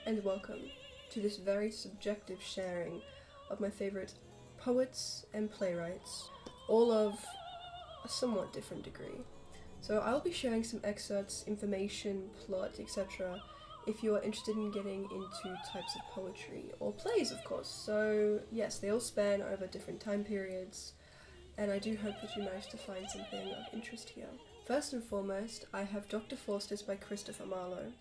and welcome to this very subjective sharing of my favourite poets and playwrights, all of a somewhat different degree. So I'll be sharing some excerpts, information, plot, etc. if you are interested in getting into types of poetry, or plays of course. So yes, they all span over different time periods, and I do hope that you manage to find something of interest here. First and foremost, I have Dr. Faustus by Christopher Marlowe.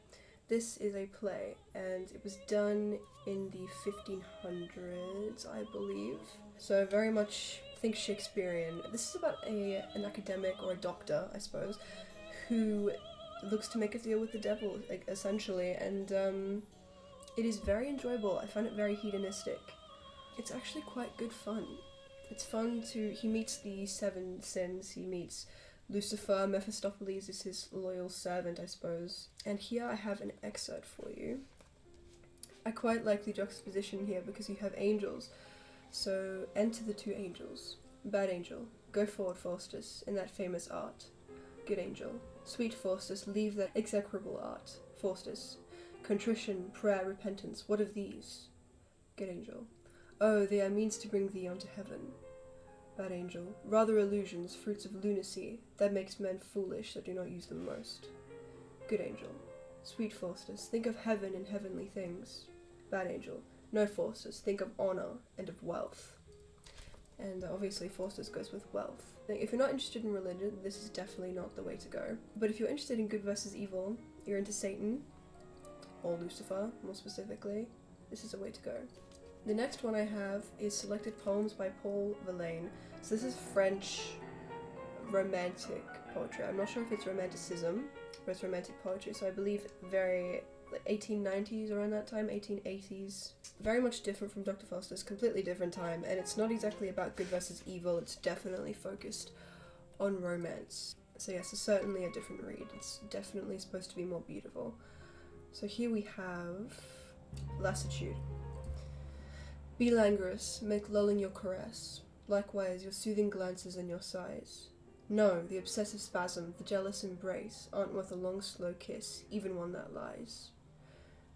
This is a play, and it was done in the 1500s, I believe. So very much, think Shakespearean. This is about an academic, or a doctor, I suppose, who looks to make a deal with the devil, essentially, and it is very enjoyable. I find it very hedonistic. It's actually quite good fun. It's fun he meets the seven sins, he meets Lucifer. Mephistopheles is his loyal servant, I suppose. And here I have an excerpt for you. I quite like the juxtaposition here because you have angels. So, enter the two angels. Bad angel, go forward, Faustus, in that famous art. Good angel, sweet Faustus, leave that execrable art. Faustus, contrition, prayer, repentance, what of these? Good angel, oh, they are means to bring thee unto heaven. Bad angel, rather illusions, fruits of lunacy, that makes men foolish that do not use them most. Good angel, sweet Faustus, think of heaven and heavenly things. Bad angel, no, Faustus, think of honour and of wealth. And obviously Faustus goes with wealth. If you're not interested in religion, this is definitely not the way to go. But if you're interested in good versus evil, you're into Satan, or Lucifer, more specifically, this is a way to go. The next one I have is Selected Poems by Paul Verlaine. So this is French romantic poetry. I'm not sure if it's romanticism, but it's romantic poetry. So I believe very 1890s, around that time, 1880s. Very much different from Dr. Faustus, completely different time, and it's not exactly about good versus evil, it's definitely focused on romance. So yes, it's certainly a different read. It's definitely supposed to be more beautiful. So here we have Lassitude. Be languorous, make lulling your caress, likewise your soothing glances and your sighs. No, the obsessive spasm, the jealous embrace, aren't worth a long slow kiss, even one that lies.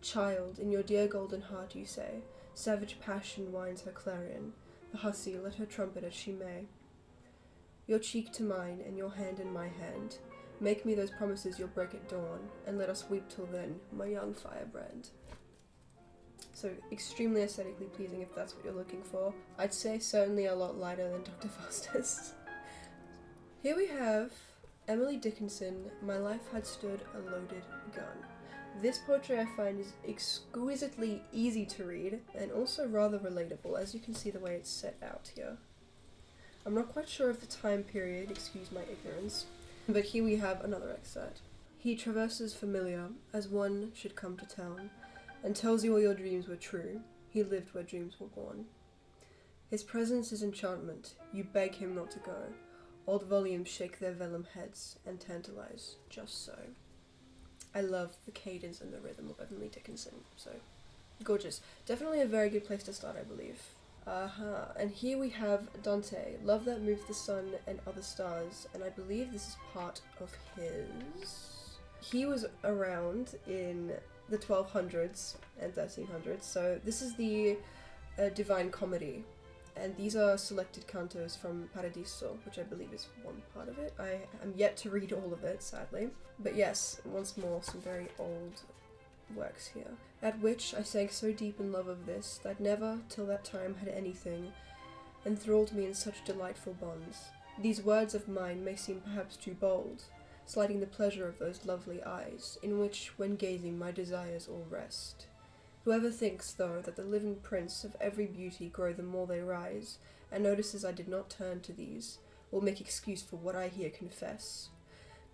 Child, in your dear golden heart you say, savage passion winds her clarion, the hussy let her trumpet as she may. Your cheek to mine, and your hand in my hand, make me those promises you'll break at dawn, and let us weep till then, my young firebrand. So extremely aesthetically pleasing if that's what you're looking for. I'd say certainly a lot lighter than Dr. Faustus. Here we have Emily Dickinson, My Life Had Stood a Loaded Gun. This poetry I find is exquisitely easy to read and also rather relatable, as you can see the way it's set out here. I'm not quite sure of the time period, excuse my ignorance, but here we have another excerpt. He traverses familiar, as one should come to town, and tells you all your dreams were true. He lived where dreams were born. His presence is enchantment. You beg him not to go. Old volumes shake their vellum heads and tantalize just so. I love the cadence and the rhythm of Emily Dickinson, so gorgeous. Definitely a very good place to start, I believe. And here we have Dante, Love That Moves the Sun and Other Stars, and I believe this is part of his. He was around in the 1200s and 1300s, so this is the Divine Comedy, and these are selected cantos from Paradiso, which I believe is one part of it. I am yet to read all of it, sadly. But yes, once more, some very old works here. At which I sank so deep in love of this, that never till that time had anything enthralled me in such delightful bonds. These words of mine may seem perhaps too bold, slighting the pleasure of those lovely eyes, in which, when gazing, my desires all rest. Whoever thinks, though, that the living prints of every beauty grow the more they rise, and notices I did not turn to these, will make excuse for what I here confess.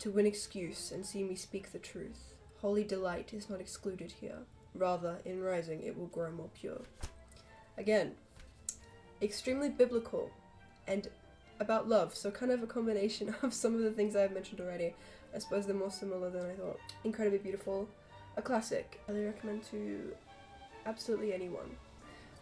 To win excuse, and see me speak the truth, holy delight is not excluded here. Rather, in rising, it will grow more pure. Again, extremely biblical, and about love, so kind of a combination of some of the things I've mentioned already. I suppose they're more similar than I thought. Incredibly beautiful. A classic. I highly recommend to absolutely anyone.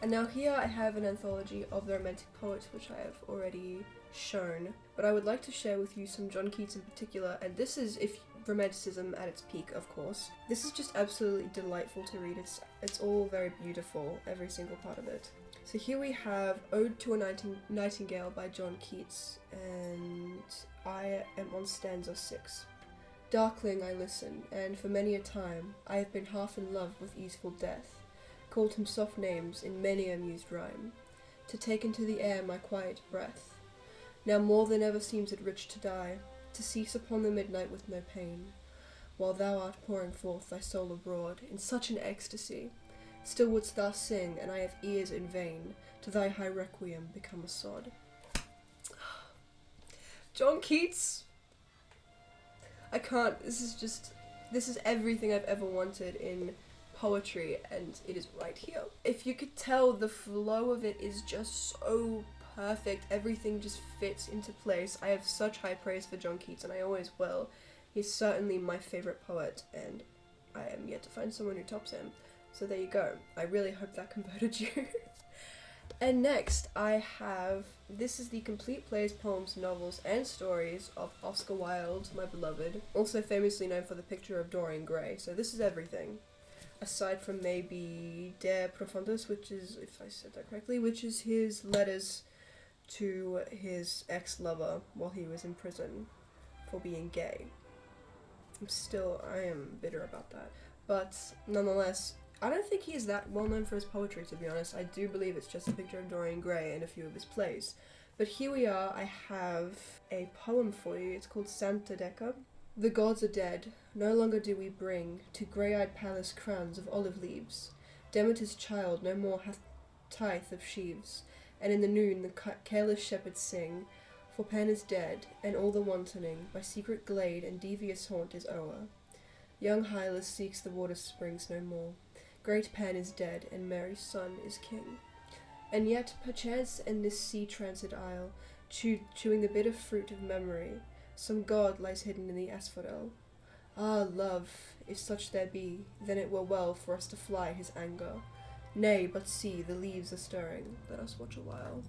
And now here I have an anthology of the Romantic poets, which I have already shown, but I would like to share with you some John Keats in particular, and this is, if Romanticism at its peak, of course. This is just absolutely delightful to read. It's all very beautiful, every single part of it. So here we have Ode to a Nightingale by John Keats, and I am on stanza 6. Darkling I listen, and for many a time I have been half in love with easeful death, called him soft names in many amused rhyme, to take into the air my quiet breath. Now more than ever seems it rich to die, to cease upon the midnight with no pain, while thou art pouring forth thy soul abroad in such an ecstasy. Still wouldst thou sing, and I have ears in vain, to thy high requiem become a sod. John Keats! I can't, this is everything I've ever wanted in poetry, and it is right here. If you could tell, the flow of it is just so perfect. Everything just fits into place. I have such high praise for John Keats, and I always will. He's certainly my favorite poet, and I am yet to find someone who tops him. So there you go. I really hope that converted you. And next I have, this is the complete plays, poems, novels, and stories of Oscar Wilde, my beloved, also famously known for The Picture of Dorian Gray. So this is everything, aside from maybe De Profundis, which is, if I said that correctly, which is his letters to his ex-lover while he was in prison for being gay. I am bitter about that. But nonetheless, I don't think he is that well known for his poetry, to be honest. I do believe it's just A Picture of Dorian Gray and a few of his plays. But here we are, I have a poem for you. It's called Santa Decca. The gods are dead, no longer do we bring to grey-eyed palace crowns of olive leaves. Demeter's child no more hath tithe of sheaves, and in the noon the careless shepherds sing, for Pan is dead, and all the wantoning by secret glade and devious haunt is o'er. Young Hylas seeks the water springs no more. Great Pan is dead, and Mary's son is king. And yet, perchance in this sea-transit isle, chewing the bitter fruit of memory, some god lies hidden in the asphodel. Ah, love, if such there be, then it were well for us to fly his anger. Nay, but see, the leaves are stirring, let us watch a while.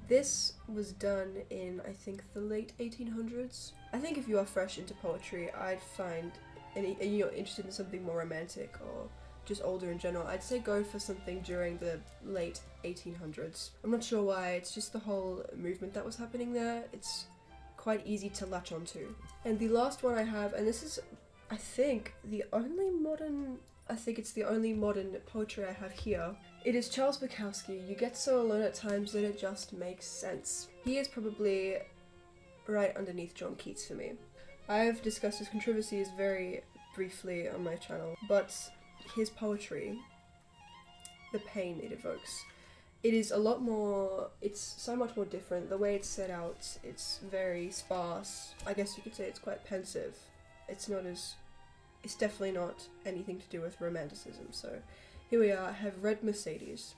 This was done in, I think, the late 1800s. I think if you are fresh into poetry, I'd find, and you're interested in something more romantic or just older in general, I'd say go for something during the late 1800s. I'm not sure why, it's just the whole movement that was happening there. It's quite easy to latch onto. And the last one I have, and this is, I think, it's the only modern poetry I have here. It is Charles Bukowski. You get so alone at times that it just makes sense. He is probably right underneath John Keats for me. I've discussed his controversies very briefly on my channel, but his poetry, the pain it evokes, it is a lot more, it's so much more different. The way it's set out, it's very sparse. I guess you could say it's quite pensive. It's definitely not anything to do with romanticism. So here we are, I have Red Mercedes.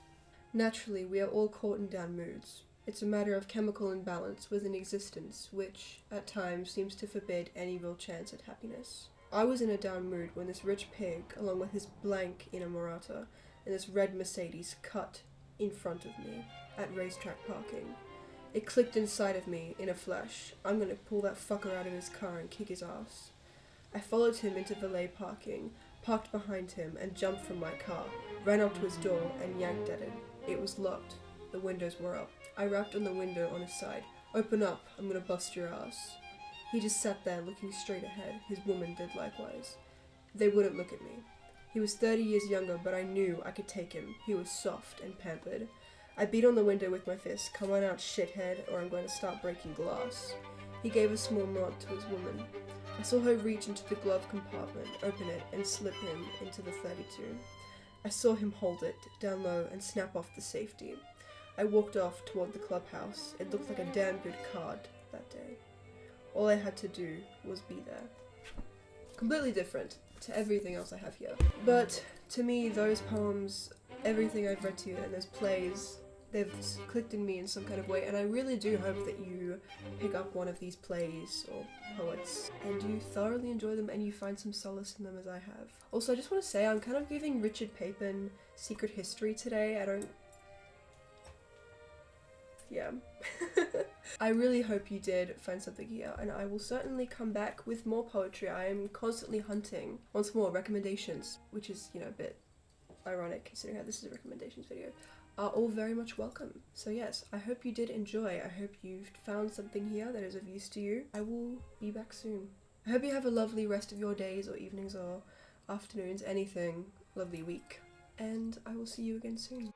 Naturally, we are all caught in down moods. It's a matter of chemical imbalance within existence, which, at times, seems to forbid any real chance at happiness. I was in a down mood when this rich pig, along with his blank inamorata, and this red Mercedes cut in front of me at racetrack parking. It clicked inside of me in a flash. I'm gonna pull that fucker out of his car and kick his ass. I followed him into valet parking, parked behind him, and jumped from my car, ran up to his door, and yanked at it. It was locked. The windows were up. I rapped on the window on his side. Open up, I'm gonna bust your ass. He just sat there looking straight ahead. His woman did likewise. They wouldn't look at me. He was 30 years younger, but I knew I could take him. He was soft and pampered. I beat on the window with my fist. Come on out, shithead, or I'm going to start breaking glass. He gave a small nod to his woman. I saw her reach into the glove compartment, open it, and slip him into the 32. I saw him hold it, down low, and snap off the safety. I walked off toward the clubhouse. It looked like a damn good card that day. All I had to do was be there. Completely different to everything else I have here. But to me, those poems, everything I've read to you, and those plays, they've clicked in me in some kind of way, and I really do hope that you pick up one of these plays or poets and you thoroughly enjoy them and you find some solace in them as I have. Also, I just want to say I'm kind of giving Richard Papin secret history today. Yeah. I really hope you did find something here, and I will certainly come back with more poetry. I am constantly hunting once more recommendations, which is, you know, a bit ironic considering how this is a recommendations video, are all very much welcome. So yes, I hope you did enjoy. I hope you've found something here that is of use to you. I will be back soon. I hope you have a lovely rest of your days or evenings or afternoons, anything, lovely week. And I will see you again soon.